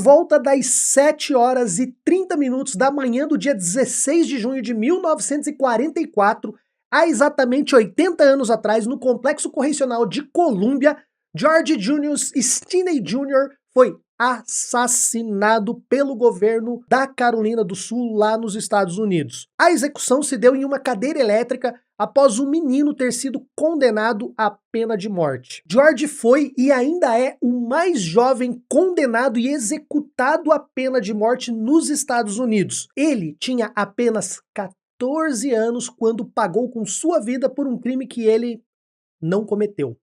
volta das 7h30 da manhã do dia 16 de junho de 1944, há exatamente 80 anos atrás, no Complexo Correcional de Colômbia, George Junius Stinney Jr. foi assassinado pelo governo da Carolina do Sul, lá nos Estados Unidos. A execução se deu em uma cadeira elétrica após o menino ter sido condenado à pena de morte. George foi e ainda é o mais jovem condenado e executado à pena de morte nos Estados Unidos. Ele tinha apenas 14 anos quando pagou com sua vida por um crime que ele não cometeu.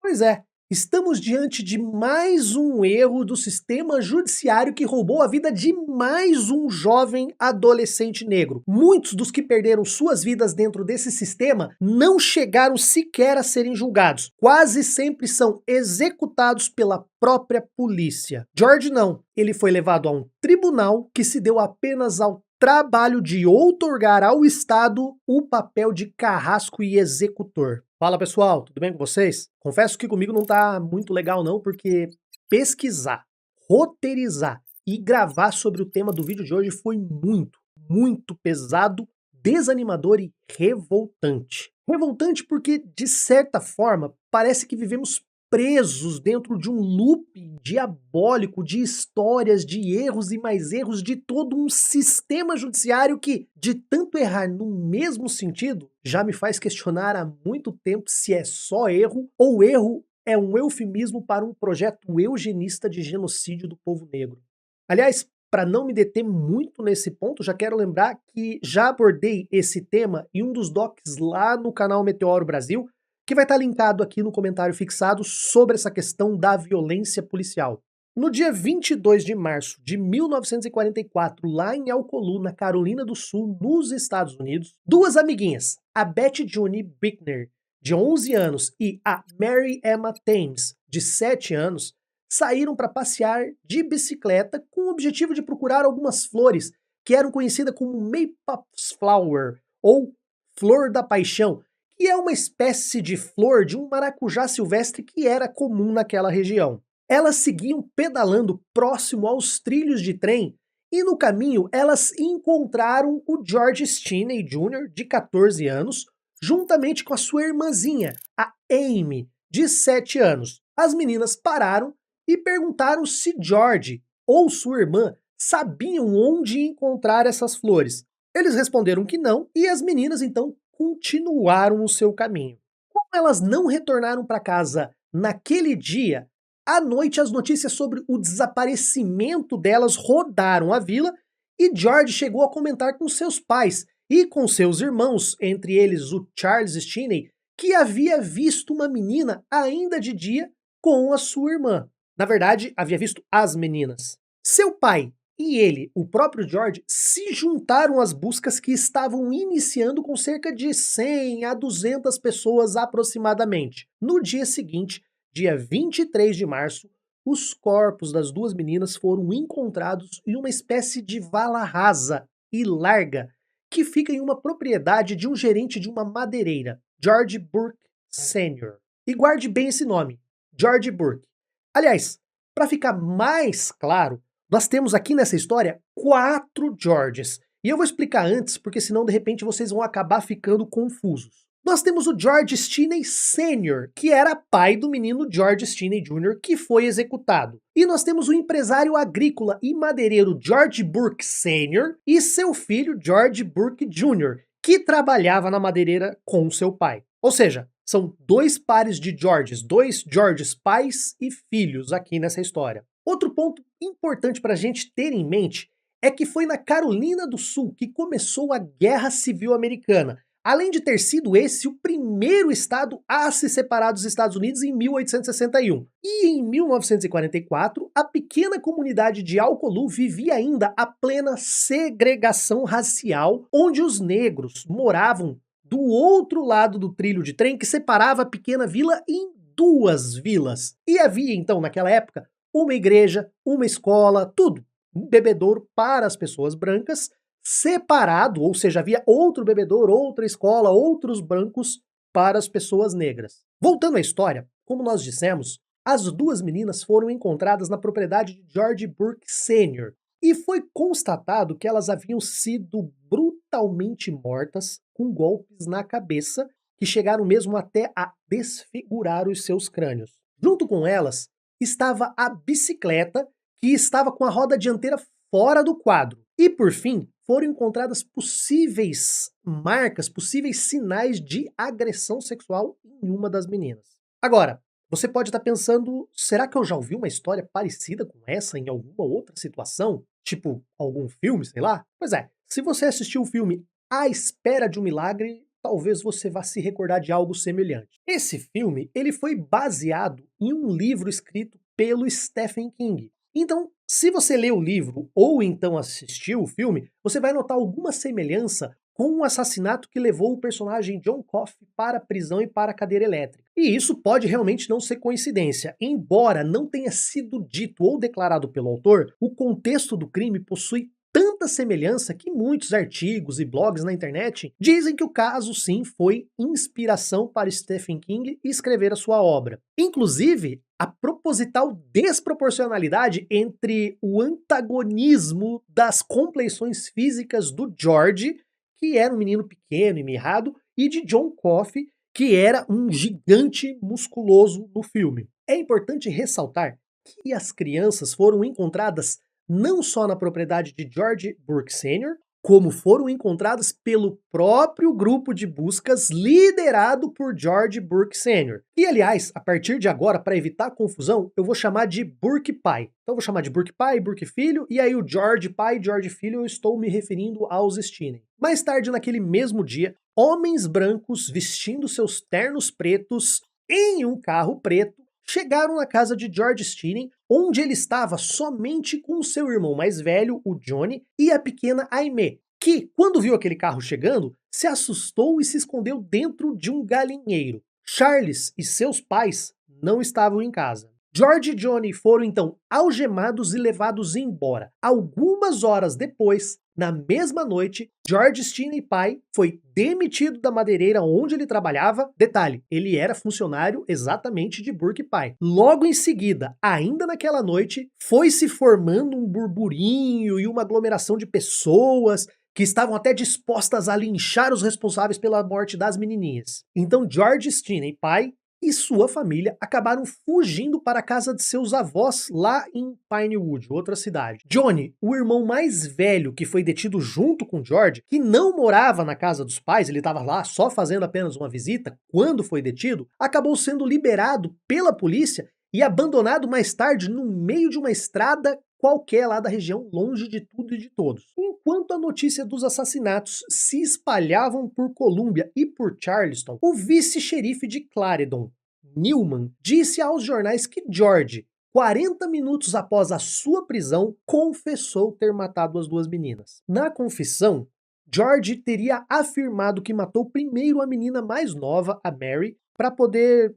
Pois é. Estamos diante de mais um erro do sistema judiciário que roubou a vida de mais um jovem adolescente negro. Muitos dos que perderam suas vidas dentro desse sistema não chegaram sequer a serem julgados. Quase sempre são executados pela própria polícia. George não. Ele foi levado a um tribunal que se deu apenas ao trabalho de outorgar ao Estado o papel de carrasco e executor. Fala pessoal, tudo bem com vocês? Confesso que comigo não tá muito legal não, porque pesquisar, roteirizar e gravar sobre o tema do vídeo de hoje foi muito pesado, desanimador e revoltante. Revoltante porque, de certa forma, parece que vivemos presos dentro de um loop diabólico de histórias, de erros e mais erros de todo um sistema judiciário que, de tanto errar no mesmo sentido, já me faz questionar há muito tempo se é só erro ou erro é um eufemismo para um projeto eugenista de genocídio do povo negro. Aliás, para não me deter muito nesse ponto, já quero lembrar que já abordei esse tema em um dos docs lá no canal Meteoro Brasil, que vai estar linkado aqui no comentário fixado sobre essa questão da violência policial. No dia 22 de março de 1944, lá em Alcolu, na Carolina do Sul, nos Estados Unidos, duas amiguinhas, a Betty June Bickner, de 11 anos, e a Mary Emma Thames, de 7 anos, saíram para passear de bicicleta com o objetivo de procurar algumas flores que eram conhecidas como Maypop's Flower, ou Flor da Paixão, que é uma espécie de flor de um maracujá silvestre que era comum naquela região. Elas seguiam pedalando próximo aos trilhos de trem e no caminho elas encontraram o George Stinney Jr., de 14 anos, juntamente com a sua irmãzinha, a Amy, de 7 anos. As meninas pararam e perguntaram se George ou sua irmã sabiam onde encontrar essas flores. Eles responderam que não e as meninas então continuaram o seu caminho. Como elas não retornaram para casa naquele dia, à noite as notícias sobre o desaparecimento delas rodaram a vila e George chegou a comentar com seus pais e com seus irmãos, entre eles o Charles Stinney, que havia visto uma menina ainda de dia com a sua irmã. Na verdade, havia visto as meninas. Seu pai e ele, o próprio George, se juntaram às buscas que estavam iniciando com cerca de 100 a 200 pessoas aproximadamente. No dia seguinte, dia 23 de março, os corpos das duas meninas foram encontrados em uma espécie de vala rasa e larga que fica em uma propriedade de um gerente de uma madeireira, George Burke Sr. E guarde bem esse nome, George Burke. Aliás, para ficar mais claro, nós temos aqui nessa história 4 Georges. E eu vou explicar antes, porque senão de repente vocês vão acabar ficando confusos. Nós temos o George Stinney Sr., que era pai do menino George Stinney Jr., que foi executado. E nós temos o empresário agrícola e madeireiro George Burke Sr. e seu filho George Burke Jr., que trabalhava na madeireira com seu pai. Ou seja, são 2 pares de Georges, 2 Georges pais e filhos aqui nessa história. Outro ponto importante para a gente ter em mente é que foi na Carolina do Sul que começou a Guerra Civil Americana, além de ter sido esse o primeiro estado a se separar dos Estados Unidos em 1861. E em 1944, a pequena comunidade de Alcolu vivia ainda a plena segregação racial, onde os negros moravam do outro lado do trilho de trem que separava a pequena vila em 2 vilas. E havia então, naquela época, uma igreja, uma escola, tudo, um bebedouro para as pessoas brancas, separado, ou seja, havia outro bebedouro, outra escola, outros brancos para as pessoas negras. Voltando à história, como nós dissemos, as duas meninas foram encontradas na propriedade de George Burke Sr. e foi constatado que elas haviam sido brutalmente mortas com golpes na cabeça que chegaram mesmo até a desfigurar os seus crânios. Junto com elas estava a bicicleta, que estava com a roda dianteira fora do quadro. E por fim, foram encontradas possíveis marcas, possíveis sinais de agressão sexual em uma das meninas. Agora, você pode estar pensando, será que eu já ouvi uma história parecida com essa em alguma outra situação? Tipo, algum filme, sei lá? Pois é, se você assistiu o filme À Espera de um Milagre, talvez você vá se recordar de algo semelhante. Esse filme, ele foi baseado em um livro escrito pelo Stephen King. Então, se você lê o livro ou então assistiu o filme, você vai notar alguma semelhança com o assassinato que levou o personagem John Coffey para a prisão e para a cadeira elétrica. E isso pode realmente não ser coincidência. Embora não tenha sido dito ou declarado pelo autor, o contexto do crime possui tanta semelhança que muitos artigos e blogs na internet dizem que o caso sim foi inspiração para Stephen King escrever a sua obra. Inclusive, a proposital desproporcionalidade entre o antagonismo das compleições físicas do George, que era um menino pequeno e mirrado, e de John Coffey, que era um gigante musculoso no filme. É importante ressaltar que as crianças foram encontradas não só na propriedade de George Burke Sr., como foram encontradas pelo próprio grupo de buscas liderado por George Burke Sr. E, aliás, a partir de agora, para evitar confusão, eu vou chamar de Burke pai. Então eu vou chamar de Burke pai, Burke filho, e aí o George pai, George filho, eu estou me referindo aos Stinney. Mais tarde, naquele mesmo dia, homens brancos vestindo seus ternos pretos em um carro preto chegaram na casa de George Stinney, onde ele estava somente com seu irmão mais velho, o Johnny, e a pequena Aimee, que, quando viu aquele carro chegando, se assustou e se escondeu dentro de um galinheiro. Charles e seus pais não estavam em casa. George e Johnny foram então algemados e levados embora. Algumas horas depois, na mesma noite, George Stinney pai foi demitido da madeireira onde ele trabalhava. Detalhe, ele era funcionário exatamente de Burke pai. Logo em seguida, ainda naquela noite, foi se formando um burburinho e uma aglomeração de pessoas que estavam até dispostas a linchar os responsáveis pela morte das menininhas. Então George Stinney pai e sua família acabaram fugindo para a casa de seus avós lá em Pinewood, outra cidade. Johnny, o irmão mais velho que foi detido junto com George, que não morava na casa dos pais, ele estava lá só fazendo apenas uma visita, quando foi detido, acabou sendo liberado pela polícia e abandonado mais tarde no meio de uma estrada qualquer lá da região, longe de tudo e de todos. Enquanto a notícia dos assassinatos se espalhavam por Columbia e por Charleston, o vice-xerife de Clarendon, Newman, disse aos jornais que George, 40 minutos após a sua prisão, confessou ter matado as duas meninas. Na confissão, George teria afirmado que matou primeiro a menina mais nova, a Mary, para poder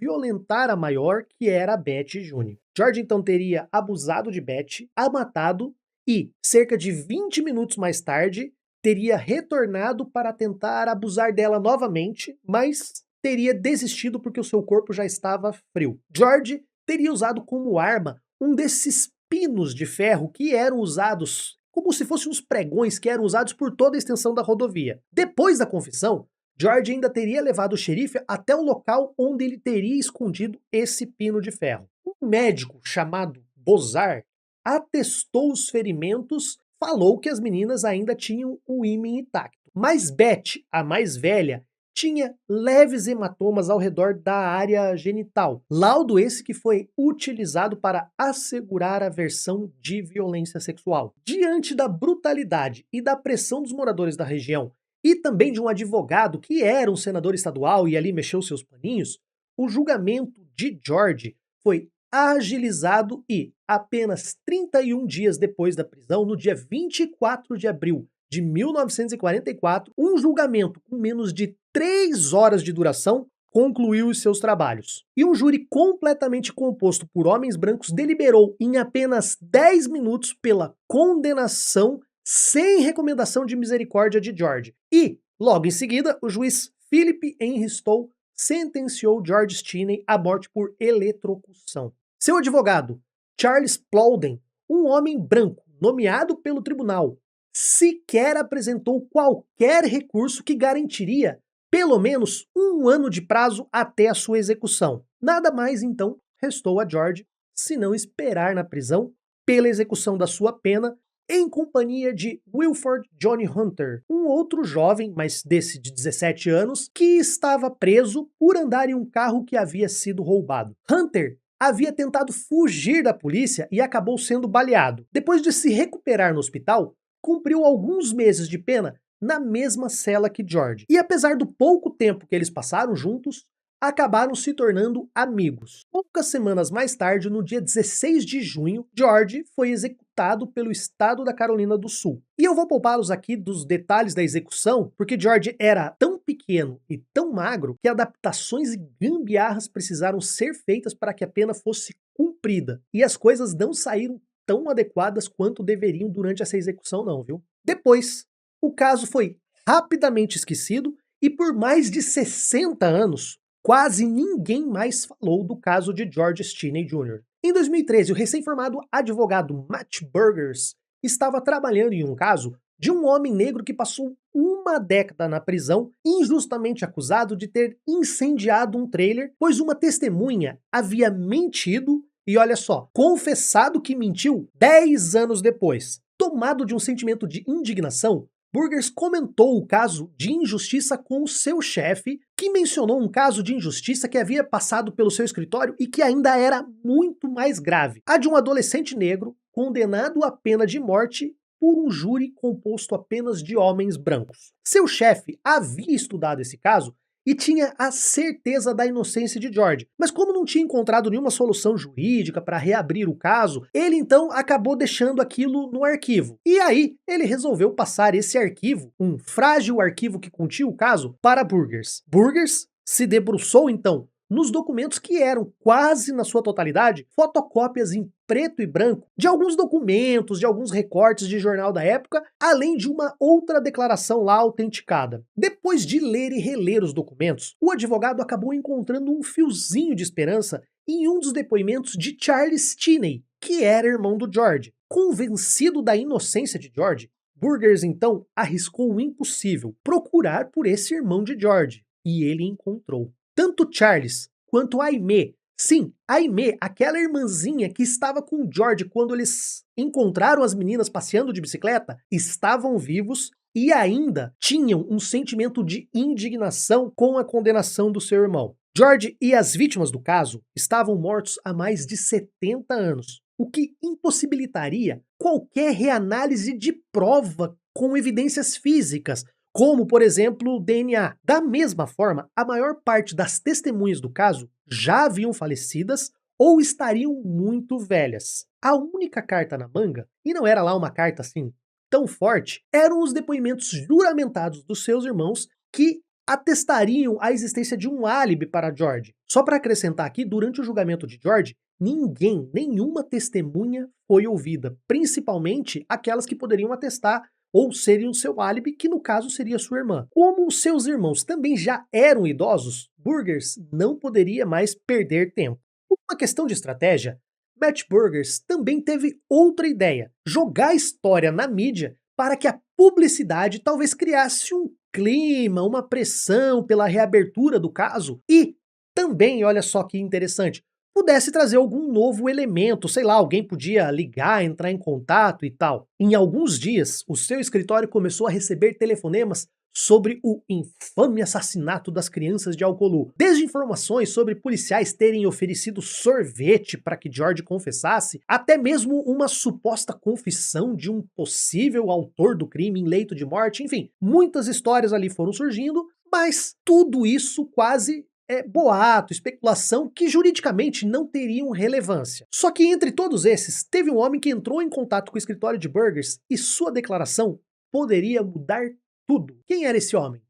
violentar a maior, que era a Betty Jr. George então teria abusado de Betty, a matado e, cerca de 20 minutos mais tarde, teria retornado para tentar abusar dela novamente, mas teria desistido porque o seu corpo já estava frio. George teria usado como arma um desses pinos de ferro que eram usados como se fossem uns pregões que eram usados por toda a extensão da rodovia. Depois da confissão, George ainda teria levado o xerife até o local onde ele teria escondido esse pino de ferro. Um médico chamado Bozar atestou os ferimentos, falou que as meninas ainda tinham o ímã intacto. Mas Betty, a mais velha, tinha leves hematomas ao redor da área genital. Laudo esse que foi utilizado para assegurar a versão de violência sexual. Diante da brutalidade e da pressão dos moradores da região, e também de um advogado que era um senador estadual e ali mexeu seus paninhos, o julgamento de George foi agilizado e, apenas 31 dias depois da prisão, no dia 24 de abril de 1944, um julgamento com menos de 3 horas de duração concluiu os seus trabalhos. E um júri completamente composto por homens brancos deliberou em apenas 10 minutos pela condenação sem recomendação de misericórdia de George. E, logo em seguida, o juiz Philip Henry Stowe sentenciou George Stinney à morte por eletrocução. Seu advogado, Charles Plowden, um homem branco nomeado pelo tribunal, sequer apresentou qualquer recurso que garantiria pelo menos 1 ano de prazo até a sua execução. Nada mais, então, restou a George senão esperar na prisão pela execução da sua pena em companhia de Wilford Johnny Hunter, um outro jovem, mas desse de 17 anos, que estava preso por andar em um carro que havia sido roubado. Hunter havia tentado fugir da polícia e acabou sendo baleado. Depois de se recuperar no hospital, cumpriu alguns meses de pena na mesma cela que George. E apesar do pouco tempo que eles passaram juntos, acabaram se tornando amigos. Poucas semanas mais tarde, no dia 16 de junho, George foi executado pelo estado da Carolina do Sul. E eu vou poupá-los aqui dos detalhes da execução, porque George era tão pequeno e tão magro que adaptações e gambiarras precisaram ser feitas para que a pena fosse cumprida. E as coisas não saíram tão adequadas quanto deveriam durante essa execução não, viu? Depois, o caso foi rapidamente esquecido e por mais de 60 anos, quase ninguém mais falou do caso de George Stinney Jr. Em 2013, o recém-formado advogado Matt Burgers estava trabalhando em um caso de um homem negro que passou 1 década na prisão, injustamente acusado de ter incendiado um trailer, pois uma testemunha havia mentido e, olha só, confessado que mentiu 10 anos depois. Tomado de um sentimento de indignação, Burgers comentou o caso de injustiça com o seu chefe, que mencionou um caso de injustiça que havia passado pelo seu escritório e que ainda era muito mais grave. A de um adolescente negro condenado à pena de morte por um júri composto apenas de homens brancos. Seu chefe havia estudado esse caso e tinha a certeza da inocência de George, mas como não tinha encontrado nenhuma solução jurídica para reabrir o caso, ele então acabou deixando aquilo no arquivo. E aí, ele resolveu passar esse arquivo, um frágil arquivo que continha o caso, para Burgers. Burgers se debruçou então nos documentos que eram, quase na sua totalidade, fotocópias em preto e branco de alguns documentos, de alguns recortes de jornal da época, além de uma outra declaração lá autenticada. Depois de ler e reler os documentos, o advogado acabou encontrando um fiozinho de esperança em um dos depoimentos de Charles Stinney, que era irmão do George. Convencido da inocência de George, Burgers então arriscou o impossível, procurar por esse irmão de George, e ele encontrou. Tanto Charles quanto Aimee, sim, Aimee, aquela irmãzinha que estava com George quando eles encontraram as meninas passeando de bicicleta, estavam vivos e ainda tinham um sentimento de indignação com a condenação do seu irmão. George e as vítimas do caso estavam mortos há mais de 70 anos, o que impossibilitaria qualquer reanálise de prova com evidências físicas, como, por exemplo, o DNA. Da mesma forma, a maior parte das testemunhas do caso já haviam falecidas ou estariam muito velhas. A única carta na manga, e não era lá uma carta assim tão forte, eram os depoimentos juramentados dos seus irmãos que atestariam a existência de um álibi para George. Só para acrescentar aqui, durante o julgamento de George, nenhuma testemunha foi ouvida, principalmente aquelas que poderiam atestar ou seriam o seu álibi, que no caso seria sua irmã. Como os seus irmãos também já eram idosos, Burgers não poderia mais perder tempo. Por uma questão de estratégia, Matt Burgers também teve outra ideia: jogar a história na mídia para que a publicidade talvez criasse um clima, uma pressão pela reabertura do caso e também, olha só que interessante, pudesse trazer algum novo elemento, sei lá, alguém podia ligar, entrar em contato e tal. Em alguns dias, o seu escritório começou a receber telefonemas sobre o infame assassinato das crianças de Alcolu. Desde informações sobre policiais terem oferecido sorvete para que George confessasse, até mesmo uma suposta confissão de um possível autor do crime em leito de morte, enfim, muitas histórias ali foram surgindo, mas tudo isso quase boato, especulação que juridicamente não teriam relevância. Só que entre todos esses, teve um homem que entrou em contato com o escritório de Burgers e sua declaração poderia mudar tudo. Quem era esse homem?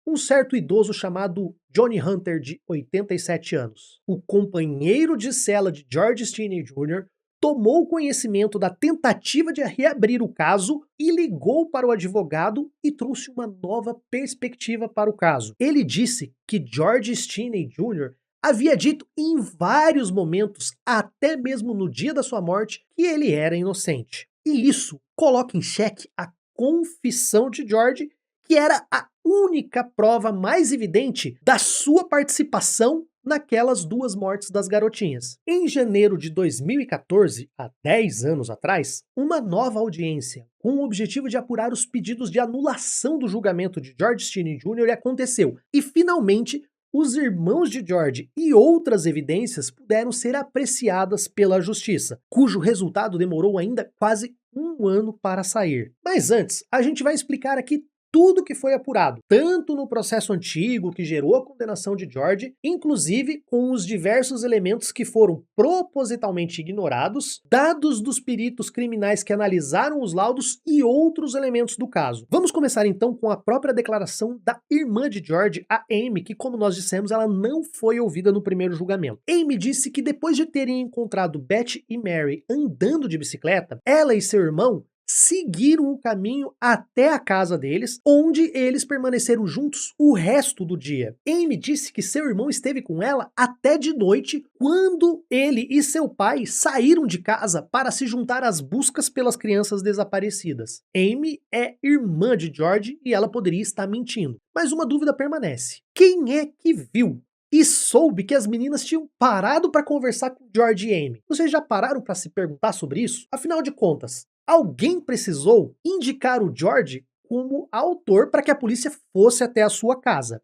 Um certo idoso chamado Johnny Hunter, de 87 anos. O companheiro de cela de George Stinney Jr., tomou conhecimento da tentativa de reabrir o caso e ligou para o advogado e trouxe uma nova perspectiva para o caso. Ele disse que George Stinney Jr. havia dito em vários momentos, até mesmo no dia da sua morte, que ele era inocente. E isso coloca em xeque a confissão de George, que era a única prova mais evidente da sua participação naquelas duas mortes das garotinhas. Em janeiro de 2014, há 10 anos atrás, uma nova audiência com o objetivo de apurar os pedidos de anulação do julgamento de George Stinney Jr. aconteceu, e finalmente os irmãos de George e outras evidências puderam ser apreciadas pela justiça, cujo resultado demorou ainda quase um ano para sair. Mas antes, a gente vai explicar aqui tudo que foi apurado, tanto no processo antigo que gerou a condenação de George, inclusive com os diversos elementos que foram propositalmente ignorados, dados dos peritos criminais que analisaram os laudos e outros elementos do caso. Vamos começar então com a própria declaração da irmã de George, a Amy, que, como nós dissemos, ela não foi ouvida no primeiro julgamento. Amy disse que depois de terem encontrado Beth e Mary andando de bicicleta, ela e seu irmão seguiram o caminho até a casa deles, onde eles permaneceram juntos o resto do dia. Amy disse que seu irmão esteve com ela até de noite, quando ele e seu pai saíram de casa para se juntar às buscas pelas crianças desaparecidas. Amy é irmã de George e ela poderia estar mentindo. Mas uma dúvida permanece. Quem é que viu e soube que as meninas tinham parado para conversar com George e Amy? Vocês já pararam para se perguntar sobre isso? Afinal de contas, alguém precisou indicar o George como autor para que a polícia fosse até a sua casa.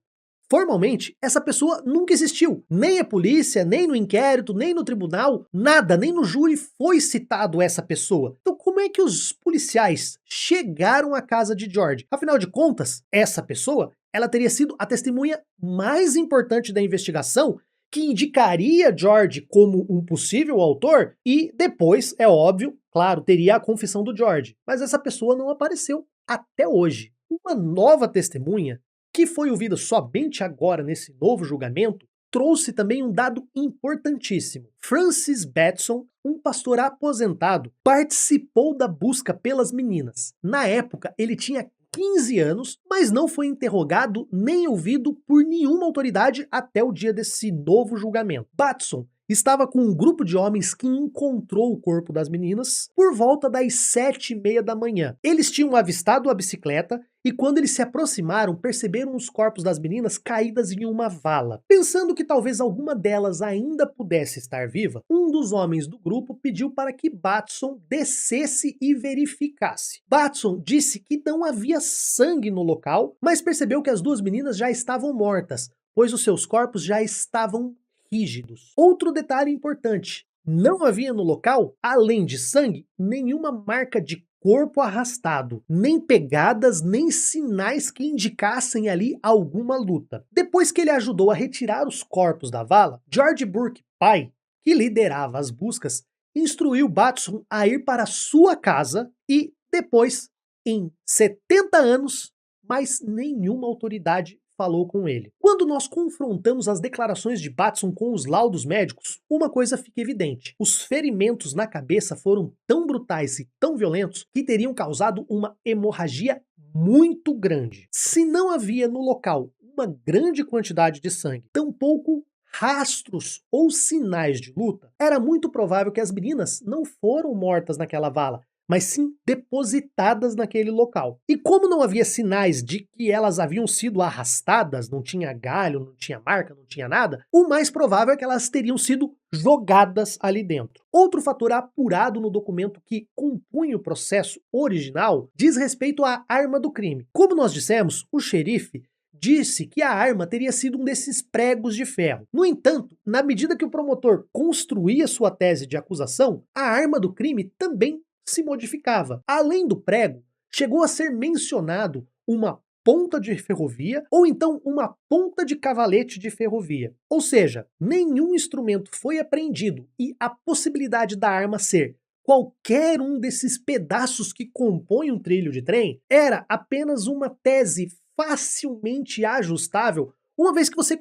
Formalmente, essa pessoa nunca existiu. Nem a polícia, nem no inquérito, nem no tribunal, nada, nem no júri foi citado essa pessoa. Então como é que os policiais chegaram à casa de George? Afinal de contas, essa pessoa, ela teria sido a testemunha mais importante da investigação, que indicaria George como um possível autor e depois, é óbvio, claro, teria a confissão do George. Mas essa pessoa não apareceu até hoje. Uma nova testemunha, que foi ouvida somente agora nesse novo julgamento, trouxe também um dado importantíssimo. Francis Batson, um pastor aposentado, participou da busca pelas meninas. Na época, ele tinha 15 anos, mas não foi interrogado nem ouvido por nenhuma autoridade até o dia desse novo julgamento. Batson estava com um grupo de homens que encontrou o corpo das meninas por volta das 7h30 da manhã. Eles tinham avistado a bicicleta e quando eles se aproximaram, perceberam os corpos das meninas caídas em uma vala. Pensando que talvez alguma delas ainda pudesse estar viva, um dos homens do grupo pediu para que Batson descesse e verificasse. Batson disse que não havia sangue no local, mas percebeu que as duas meninas já estavam mortas, pois os seus corpos já estavam rígidos. Outro detalhe importante, não havia no local, além de sangue, nenhuma marca de corpo arrastado, nem pegadas, nem sinais que indicassem ali alguma luta. Depois que ele ajudou a retirar os corpos da vala, George Burke, pai, que liderava as buscas, instruiu Batson a ir para sua casa e depois, em 70 anos, mais nenhuma autoridade falou com ele. Quando nós confrontamos as declarações de Batson com os laudos médicos, uma coisa fica evidente. Os ferimentos na cabeça foram tão brutais e tão violentos que teriam causado uma hemorragia muito grande. Se não havia no local uma grande quantidade de sangue, tampouco rastros ou sinais de luta, era muito provável que as meninas não foram mortas naquela vala, mas sim depositadas naquele local. E como não havia sinais de que elas haviam sido arrastadas, não tinha galho, não tinha marca, não tinha nada, o mais provável é que elas teriam sido jogadas ali dentro. Outro fator apurado no documento que compunha o processo original diz respeito à arma do crime. Como nós dissemos, o xerife disse que a arma teria sido um desses pregos de ferro. No entanto, na medida que o promotor construía sua tese de acusação, a arma do crime também se modificava. Além do prego, chegou a ser mencionado uma ponta de ferrovia ou então uma ponta de cavalete de ferrovia. Ou seja, nenhum instrumento foi apreendido e a possibilidade da arma ser qualquer um desses pedaços que compõem um trilho de trem era apenas uma tese facilmente ajustável, uma vez que você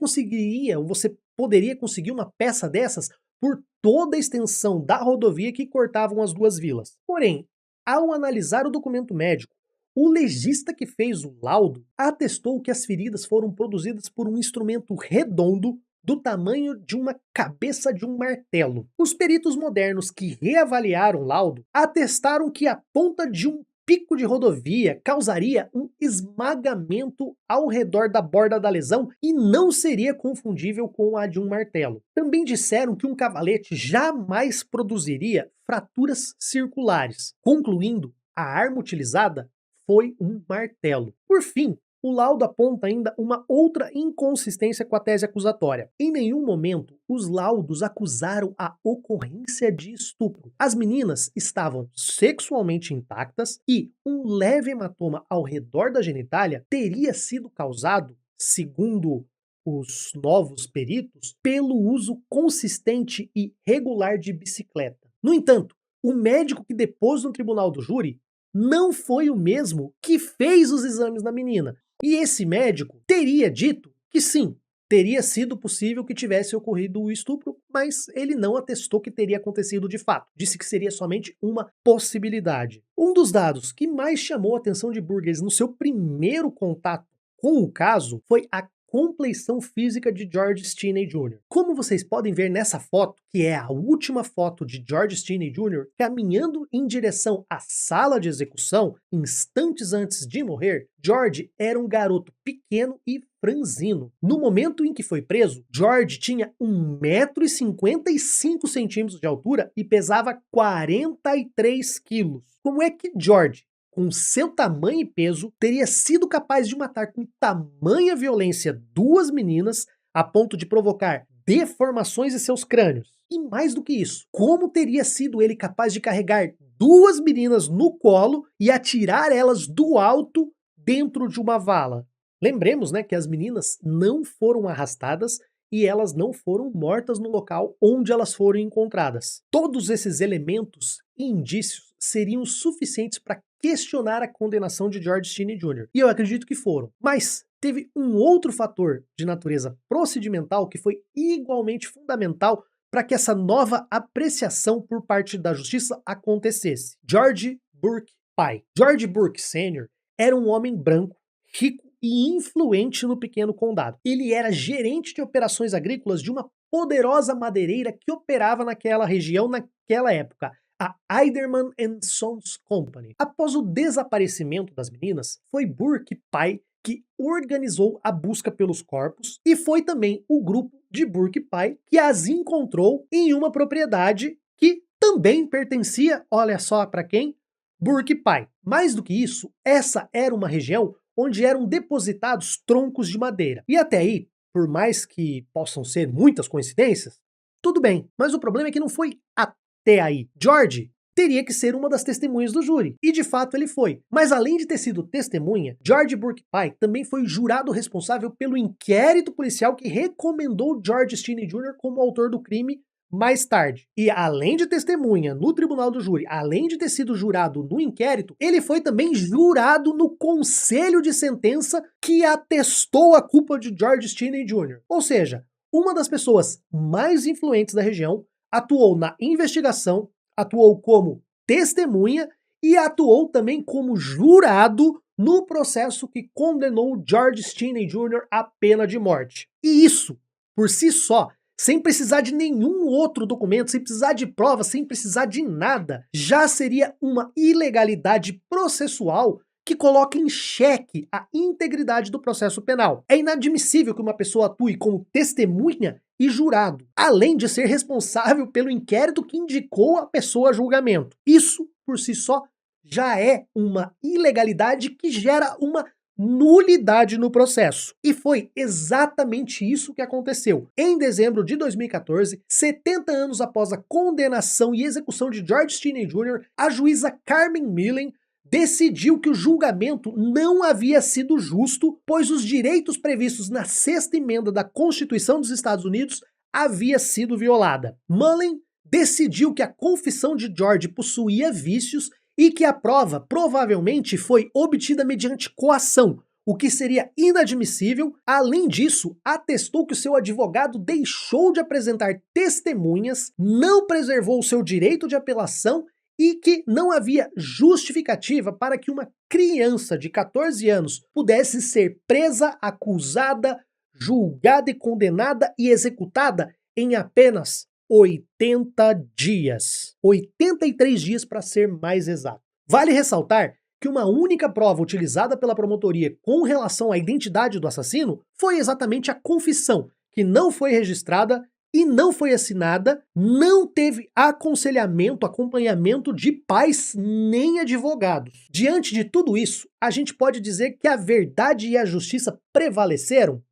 poderia conseguir uma peça dessas por toda a extensão da rodovia que cortavam as duas vilas. Porém, ao analisar o documento médico, o legista que fez o laudo atestou que as feridas foram produzidas por um instrumento redondo do tamanho de uma cabeça de um martelo. Os peritos modernos que reavaliaram o laudo atestaram que a ponta de um pico de rodovia causaria um esmagamento ao redor da borda da lesão e não seria confundível com a de um martelo. Também disseram que um cavalete jamais produziria fraturas circulares, concluindo a arma utilizada foi um martelo. Por fim, o laudo aponta ainda uma outra inconsistência com a tese acusatória. Em nenhum momento, os laudos acusaram a ocorrência de estupro. As meninas estavam sexualmente intactas e um leve hematoma ao redor da genitália teria sido causado, segundo os novos peritos, pelo uso consistente e regular de bicicleta. No entanto, o médico que depôs no tribunal do júri não foi o mesmo que fez os exames na menina. E esse médico teria dito que sim, teria sido possível que tivesse ocorrido o estupro, mas ele não atestou que teria acontecido de fato. Disse que seria somente uma possibilidade. Um dos dados que mais chamou a atenção de Burgess no seu primeiro contato com o caso foi a compleição física de George Stinney Jr. Como vocês podem ver nessa foto, que é a última foto de George Stinney Jr. caminhando em direção à sala de execução, instantes antes de morrer, George era um garoto pequeno e franzino. No momento em que foi preso, George tinha 1,55 m de altura e pesava 43 quilos. Como é que George, com seu tamanho e peso, teria sido capaz de matar com tamanha violência duas meninas a ponto de provocar deformações em seus crânios? E mais do que isso, como teria sido ele capaz de carregar duas meninas no colo e atirar elas do alto dentro de uma vala? Lembremos, né, que as meninas não foram arrastadas e elas não foram mortas no local onde elas foram encontradas. Todos esses elementos e indícios seriam suficientes para questionar a condenação de George Stinney Jr. E eu acredito que foram. Mas teve um outro fator de natureza procedimental que foi igualmente fundamental para que essa nova apreciação por parte da justiça acontecesse. George Burke pai. George Burke Sr. era um homem branco, rico e influente no pequeno condado. Ele era gerente de operações agrícolas de uma poderosa madeireira que operava naquela região naquela época, a Eiderman Sons Company. Após o desaparecimento das meninas, foi Burke pai que organizou a busca pelos corpos e foi também o grupo de Burke pai que as encontrou em uma propriedade que também pertencia, olha só para quem? Burke pai. Mais do que isso, essa era uma região onde eram depositados troncos de madeira. E até aí, por mais que possam ser muitas coincidências, tudo bem. Mas o problema é que não foi até aí. George teria que ser uma das testemunhas do júri. E de fato ele foi. Mas além de ter sido testemunha, George Burke pai também foi jurado responsável pelo inquérito policial que recomendou George Stinney Jr. como autor do crime mais tarde. E além de testemunha no tribunal do júri, além de ter sido jurado no inquérito, ele foi também jurado no conselho de sentença que atestou a culpa de George Stinney Jr. Ou seja, uma das pessoas mais influentes da região atuou na investigação, atuou como testemunha e atuou também como jurado no processo que condenou George Stinney Jr. à pena de morte. E isso, por si só, sem precisar de nenhum outro documento, sem precisar de prova, sem precisar de nada, já seria uma ilegalidade processual que coloca em xeque a integridade do processo penal. É inadmissível que uma pessoa atue como testemunha e jurado, além de ser responsável pelo inquérito que indicou a pessoa a julgamento. Isso, por si só, já é uma ilegalidade que gera uma nulidade no processo. E foi exatamente isso que aconteceu. Em dezembro de 2014, 70 anos após a condenação e execução de George Stinney Jr., a juíza Carmen Millen decidiu que o julgamento não havia sido justo, pois os direitos previstos na sexta emenda da Constituição dos Estados Unidos havia sido violada. Mullen decidiu que a confissão de George possuía vícios e que a prova provavelmente foi obtida mediante coação, o que seria inadmissível. Além disso, atestou que o seu advogado deixou de apresentar testemunhas, não preservou o seu direito de apelação e que não havia justificativa para que uma criança de 14 anos pudesse ser presa, acusada, julgada e condenada e executada em apenas 80 dias. 83 dias para ser mais exato. Vale ressaltar que uma única prova utilizada pela promotoria com relação à identidade do assassino foi exatamente a confissão, que não foi registrada e não foi assinada, não teve aconselhamento, acompanhamento de pais nem advogados. Diante de tudo isso, a gente pode dizer que a verdade e a justiça prevaleceram?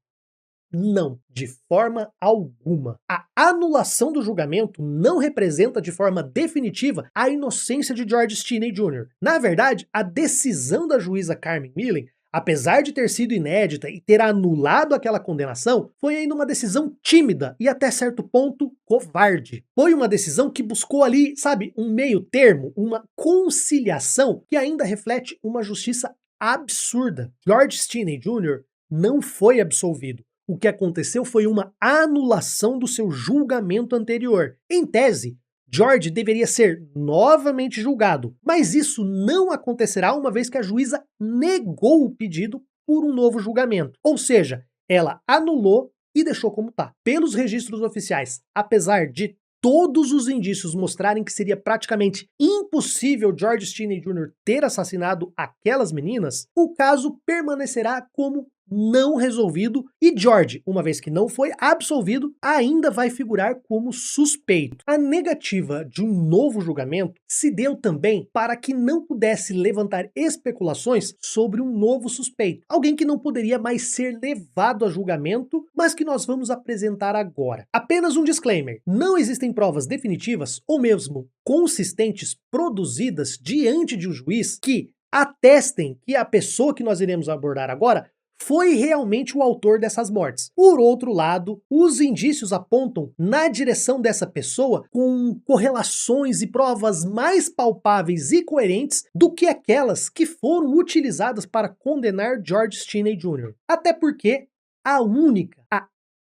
Não, de forma alguma. A anulação do julgamento não representa de forma definitiva a inocência de George Stinney Jr. Na verdade, a decisão da juíza Carmen Millen, apesar de ter sido inédita e ter anulado aquela condenação, foi ainda uma decisão tímida e até certo ponto covarde. Foi uma decisão que buscou ali, sabe, um meio termo, uma conciliação que ainda reflete uma justiça absurda. George Stinney Jr. não foi absolvido. O que aconteceu foi uma anulação do seu julgamento anterior. Em tese, George deveria ser novamente julgado, mas isso não acontecerá uma vez que a juíza negou o pedido por um novo julgamento. Ou seja, ela anulou e deixou como está. Pelos registros oficiais, apesar de todos os indícios mostrarem que seria praticamente impossível George Stinney Jr. ter assassinado aquelas meninas, o caso permanecerá como não resolvido e George, uma vez que não foi absolvido, ainda vai figurar como suspeito. A negativa de um novo julgamento se deu também para que não pudesse levantar especulações sobre um novo suspeito, alguém que não poderia mais ser levado a julgamento, mas que nós vamos apresentar agora. Apenas um disclaimer: não existem provas definitivas ou mesmo consistentes produzidas diante de um juiz que atestem que a pessoa que nós iremos abordar agora foi realmente o autor dessas mortes. Por outro lado, os indícios apontam na direção dessa pessoa com correlações e provas mais palpáveis e coerentes do que aquelas que foram utilizadas para condenar George Stinney Jr. Até porque a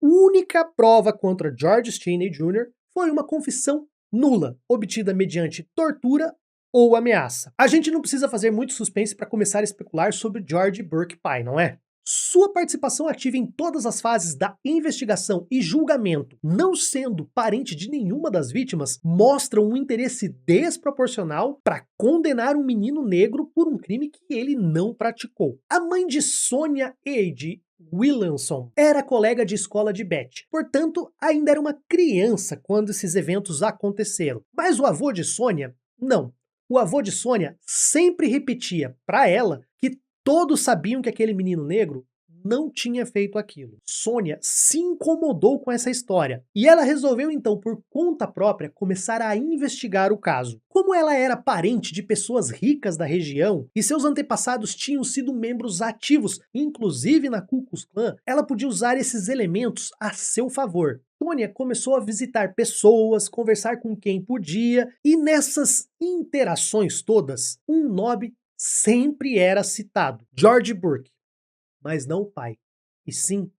única prova contra George Stinney Jr. foi uma confissão nula, obtida mediante tortura ou ameaça. A gente não precisa fazer muito suspense para começar a especular sobre George Burke pai, não é? Sua participação ativa em todas as fases da investigação e julgamento, não sendo parente de nenhuma das vítimas, mostra um interesse desproporcional para condenar um menino negro por um crime que ele não praticou. A mãe de Sonia Eide Williamson era colega de escola de Beth, portanto ainda era uma criança quando esses eventos aconteceram. Mas o avô de Sonia, não. O avô de Sonia sempre repetia para ela que todos sabiam que aquele menino negro não tinha feito aquilo. Sonia se incomodou com essa história e ela resolveu então, por conta própria, começar a investigar o caso. Como ela era parente de pessoas ricas da região e seus antepassados tinham sido membros ativos, inclusive na Ku Klux Klan, ela podia usar esses elementos a seu favor. Sonia começou a visitar pessoas, conversar com quem podia, e nessas interações todas, um nome sempre era citado: George Burke. Mas não o pai, e sim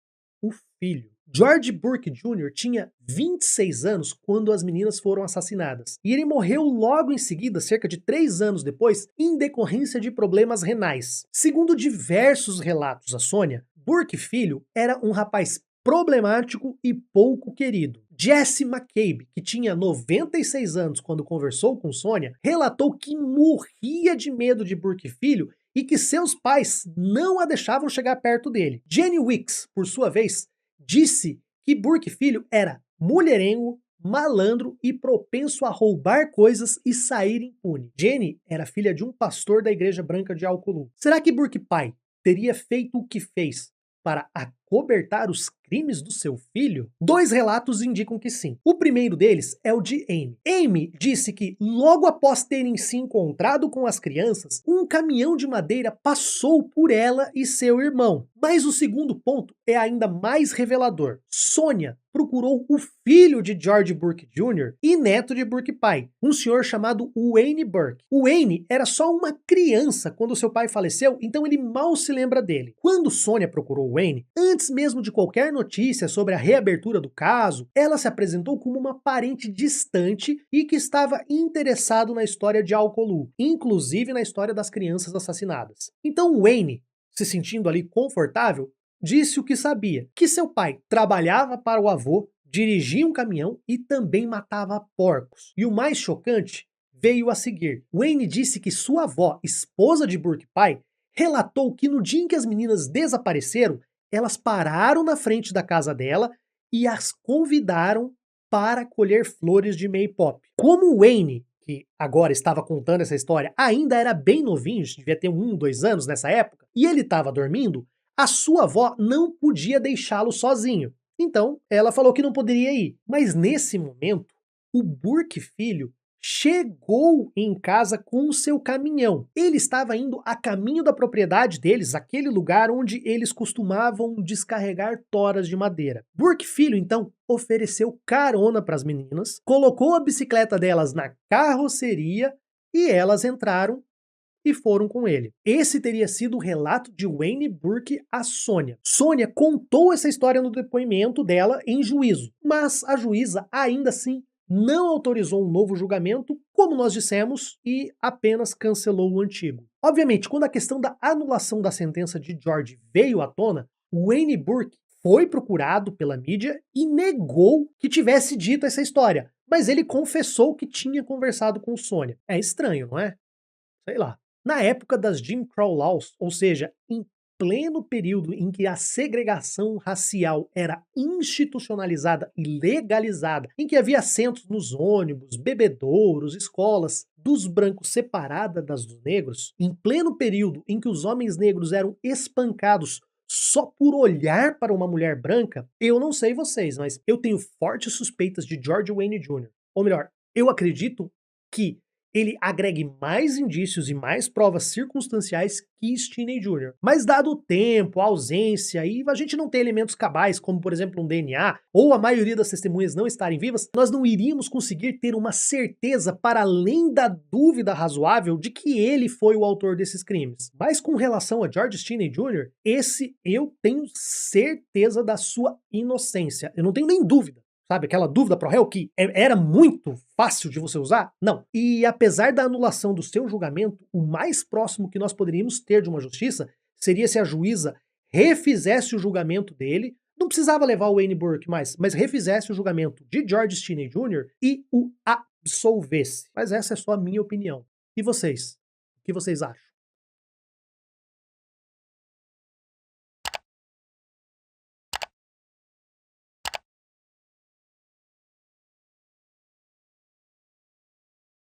o filho. George Burke Jr. tinha 26 anos quando as meninas foram assassinadas, e ele morreu logo em seguida, cerca de 3 anos depois, em decorrência de problemas renais. Segundo diversos relatos a Sonia, Burke filho era um rapaz problemático e pouco querido. Jesse McCabe, que tinha 96 anos quando conversou com Sonia, relatou que morria de medo de Burke filho e que seus pais não a deixavam chegar perto dele. Jenny Wicks, por sua vez, disse que Burke filho era mulherengo, malandro e propenso a roubar coisas e sair impune. Jenny era filha de um pastor da Igreja Branca de Alcolum. Será que Burke pai teria feito o que fez para acobertar os crimes do seu filho? Dois relatos indicam que sim. O primeiro deles é o de Amy. Amy disse que logo após terem se encontrado com as crianças, um caminhão de madeira passou por ela e seu irmão. Mas o segundo ponto é ainda mais revelador. Sônia procurou o filho de George Burke Jr. e neto de Burke pai, um senhor chamado Wayne Burke. O Wayne era só uma criança quando seu pai faleceu, então ele mal se lembra dele. Quando Sônia procurou Wayne, antes mesmo de qualquer notícia sobre a reabertura do caso, ela se apresentou como uma parente distante e que estava interessado na história de Alcolu, inclusive na história das crianças assassinadas. Então Wayne, se sentindo ali confortável, disse o que sabia, que seu pai trabalhava para o avô, dirigia um caminhão e também matava porcos. E o mais chocante veio a seguir. Wayne disse que sua avó, esposa de Burke pai, relatou que no dia em que as meninas desapareceram, elas pararam na frente da casa dela e as convidaram para colher flores de Maypop. Como Wayne, que agora estava contando essa história, ainda era bem novinho, devia ter 2 anos nessa época, e ele estava dormindo, a sua avó não podia deixá-lo sozinho. Então, ela falou que não poderia ir. Mas nesse momento, o Burke filho chegou em casa com o seu caminhão. Ele estava indo a caminho da propriedade deles, aquele lugar onde eles costumavam descarregar toras de madeira. Burke filho, então, ofereceu carona para as meninas, colocou a bicicleta delas na carroceria e elas entraram e foram com ele. Esse teria sido o relato de Wayne Burke a Sônia. Sônia contou essa história no depoimento dela em juízo, mas a juíza ainda assim não autorizou um novo julgamento, como nós dissemos, e apenas cancelou o antigo. Obviamente, quando a questão da anulação da sentença de George veio à tona, Wayne Burke foi procurado pela mídia e negou que tivesse dito essa história, mas ele confessou que tinha conversado com Sônia. É estranho, não é? Sei lá. Na época das Jim Crow Laws, ou seja, em pleno período em que a segregação racial era institucionalizada e legalizada, em que havia assentos nos ônibus, bebedouros, escolas dos brancos separada das dos negros, em pleno período em que os homens negros eram espancados só por olhar para uma mulher branca, eu não sei vocês, mas eu tenho fortes suspeitas de George Wayne Jr. Ou melhor, eu acredito que ele agregue mais indícios e mais provas circunstanciais que Stinney Jr. Mas dado o tempo, a ausência e a gente não ter elementos cabais, como por exemplo um DNA, ou a maioria das testemunhas não estarem vivas, nós não iríamos conseguir ter uma certeza para além da dúvida razoável de que ele foi o autor desses crimes. Mas com relação a George Stinney Jr., esse eu tenho certeza da sua inocência. Eu não tenho nem dúvida. Sabe, aquela dúvida pro réu que era muito fácil de você usar? Não. E apesar da anulação do seu julgamento, o mais próximo que nós poderíamos ter de uma justiça seria se a juíza refizesse o julgamento dele, não precisava levar o Wayne Burke mais, mas refizesse o julgamento de George Stinney Jr. e o absolvesse. Mas essa é só a minha opinião. E vocês? O que vocês acham?